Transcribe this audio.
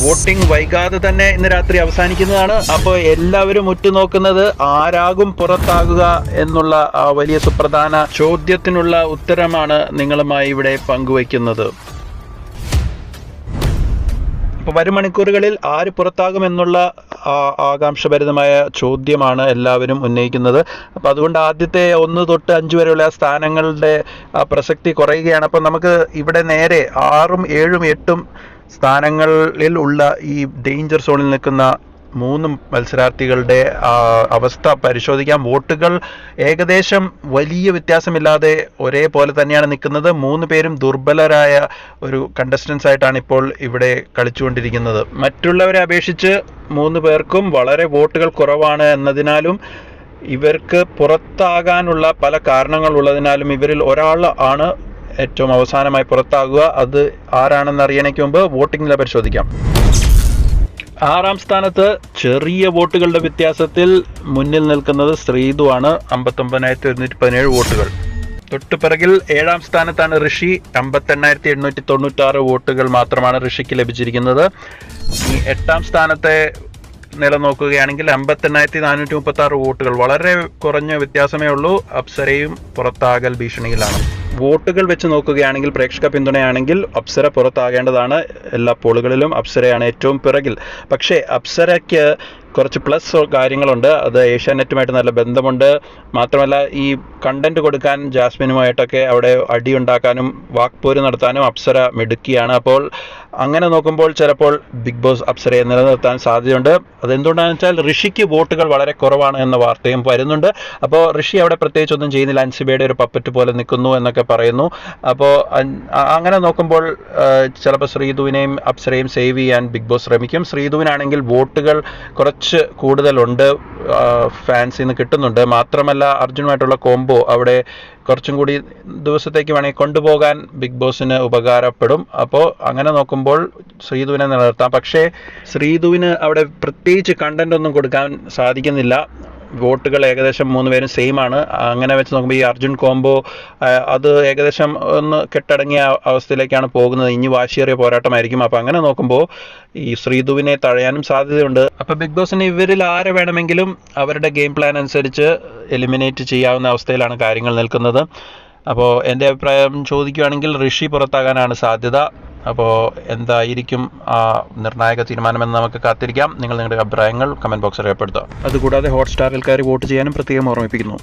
Voting വൈകാതെ തന്നെ ഇന്ന് രാത്രി അവസാനിക്കുന്നതാണ്. അപ്പോൾ എല്ലാവരും ഉറ്റുനോക്കുന്നത് ആരാകും പുറത്താകുക എന്നുള്ള ആ വലിയ സുപ്രധാന ചോദ്യത്തിനുള്ള ഉത്തരമാണ് നിങ്ങളുമായി ഇവിടെ പങ്കുവയ്ക്കുന്നത്. അപ്പോൾ വരും മണിക്കൂറുകളിൽ ആര് പുറത്താകുമെന്നുള്ള ആകാംക്ഷഭരിതമായ ചോദ്യമാണ് എല്ലാവരും ഉന്നയിക്കുന്നത്. അപ്പോൾ അതുകൊണ്ട് ആദ്യത്തെ 1 തൊട്ട് 5 വരെയുള്ള സ്ഥാനങ്ങളുടെ പ്രസക്തി കുറയുകയാണ്. അപ്പോൾ നമുക്ക് ഇവിടെ നേരെ 6ഉം 7ഉം 8ഉം സ്ഥാനങ്ങളിൽ ഉള്ള ഈ ഡേഞ്ചർ സോണിൽ നിൽക്കുന്ന 3 മത്സരാർത്ഥികളുടെ അവസ്ഥ പരിശോധിക്കാം. വോട്ടുകൾ ഏകദേശം വലിയ വ്യത്യാസമില്ലാതെ ഒരേപോലെ തന്നെയാണ് നിൽക്കുന്നത്. 3 പേരും ദുർബലരായ ഒരു കണ്ടസ്റ്റൻസ് ആയിട്ടാണ് ഇപ്പോൾ ഇവിടെ കളിച്ചുകൊണ്ടിരിക്കുന്നത്. മറ്റുള്ളവരെ അപേക്ഷിച്ച് 3 പേർക്കും വളരെ വോട്ടുകൾ കുറവാണ് എന്നതിനാലും ഇവർക്ക് പുറത്താകാനുള്ള പല കാരണങ്ങളുള്ളതിനാലും ഇവരിൽ ഒരാൾ ആണ് ഏറ്റവും അവസാനമായി പുറത്താകുക. അത് ആരാണെന്ന് അറിയണയ്ക്ക് മുമ്പ് വോട്ടിംഗ് നില പരിശോധിക്കാം. 6ാം സ്ഥാനത്ത് ചെറിയ വോട്ടുകളുടെ വ്യത്യാസത്തിൽ മുന്നിൽ നിൽക്കുന്നത് ശ്രീതു ആണ്, 59,117 വോട്ടുകൾ. തൊട്ടുപിറകിൽ 7ാം സ്ഥാനത്താണ് ഋഷി, 58,896 വോട്ടുകൾ മാത്രമാണ് ഋഷിക്ക് ലഭിച്ചിരിക്കുന്നത്. ഈ 8ാം സ്ഥാനത്തെ നില നോക്കുകയാണെങ്കിൽ 58,436 വോട്ടുകൾ, വളരെ കുറഞ്ഞ വ്യത്യാസമേ ഉള്ളൂ. അപ്സരയും പുറത്താകൽ ഭീഷണിയിലാണ്. വോട്ടുകൾ വെച്ച് നോക്കുകയാണെങ്കിൽ, പ്രേക്ഷക പിന്തുണയാണെങ്കിൽ അപ്സര പുറത്താകേണ്ടതാണ്. എല്ലാ പോളുകളിലും അപ്സരയാണ് ഏറ്റവും പിറകിൽ. പക്ഷേ അപ്സരയ്ക്ക് കുറച്ച് പ്ലസ് കാര്യങ്ങളുണ്ട്. അത് ഏഷ്യാനെറ്റുമായിട്ട് നല്ല ബന്ധമുണ്ട്. മാത്രമല്ല ഈ കണ്ടന്റ് കൊടുക്കാൻ ജാസ്മിനുമായിട്ടൊക്കെ അവിടെ അടിയുണ്ടാക്കാനും വാക്പോര് നടത്താനും അപ്സര മിടുക്കിയാണ്. അപ്പോൾ അങ്ങനെ നോക്കുമ്പോൾ ചിലപ്പോൾ ബിഗ് ബോസ് അപ്സരയെ നിലനിർത്താൻ സാധ്യതയുണ്ട്. അതെന്തുകൊണ്ടാണെന്ന് വെച്ചാൽ ഋഷിക്ക് വോട്ടുകൾ വളരെ കുറവാണ് എന്ന വാർത്തയും വരുന്നുണ്ട്. അപ്പോൾ ഋഷി അവിടെ പ്രത്യേകിച്ചൊന്നും ചെയ്യുന്നില്ല, അൻസിബയുടെ ഒരു പപ്പറ്റ് പോലെ നിൽക്കുന്നു എന്നൊക്കെ പറയുന്നു. അപ്പോൾ അങ്ങനെ നോക്കുമ്പോൾ ചിലപ്പോൾ ശ്രീധുവിനെയും അപ്സരയും സേവ് ചെയ്യാൻ ബിഗ് ബോസ് ശ്രമിക്കും. ശ്രീധുവിനാണെങ്കിൽ വോട്ടുകൾ കുറച്ച് കൂടുതലുണ്ട്, ഫാൻസിൽ നിന്ന് കിട്ടുന്നുണ്ട്. മാത്രമല്ല അർജുനുമായിട്ടുള്ള കോംബോ അവിടെ കുറച്ചും കൂടി ദിവസത്തേക്ക് വേണമെങ്കിൽ കൊണ്ടുപോകാൻ ബിഗ് ബോസിന് ഉപകാരപ്പെടും. അപ്പോൾ അങ്ങനെ നോക്കുമ്പോൾ ശ്രീധുവിനെ നിലനിർത്താം. പക്ഷേ ശ്രീധുവിന് അവിടെ പ്രത്യേകിച്ച് കണ്ടന്റ് ഒന്നും കൊടുക്കാൻ സാധിക്കുന്നില്ല. വോട്ടുകൾ ഏകദേശം 3 പേരും സെയിം ആണ്. അങ്ങനെ വെച്ച് നോക്കുമ്പോൾ ഈ അർജുൻ കോംബോ അത് ഏകദേശം ഒന്ന് കെട്ടടങ്ങിയ അവസ്ഥയിലേക്കാണ് പോകുന്നത്. ഇനി വാശിയേറിയ പോരാട്ടമായിരിക്കും. അപ്പോൾ അങ്ങനെ നോക്കുമ്പോൾ ഈ ശ്രീധുവിനെ തഴയാനും സാധ്യതയുണ്ട്. അപ്പോൾ ബിഗ് ബോസിന് ഇവരിൽ ആരെ വേണമെങ്കിലും അവരുടെ ഗെയിം പ്ലാൻ അനുസരിച്ച് എലിമിനേറ്റ് ചെയ്യാവുന്ന അവസ്ഥയിലാണ് കാര്യങ്ങൾ നിൽക്കുന്നത്. അപ്പോൾ എൻ്റെ അഭിപ്രായം ചോദിക്കുകയാണെങ്കിൽ ഋഷി പുറത്താകാനാണ് സാധ്യത. അപ്പോൾ എന്തായിരിക്കും ആ നിർണായക തീരുമാനമെന്ന് നമുക്ക് കാത്തിരിക്കാം. നിങ്ങളുടെ അഭിപ്രായങ്ങൾ കമൻറ്റ് ബോക്സിൽ രേഖപ്പെടുത്തുക. അതുകൂടാതെ ഹോട്ട്സ്റ്റാറിൽ കയറി വോട്ട് ചെയ്യാനും പ്രത്യേകം ഓർമ്മിപ്പിക്കുന്നു.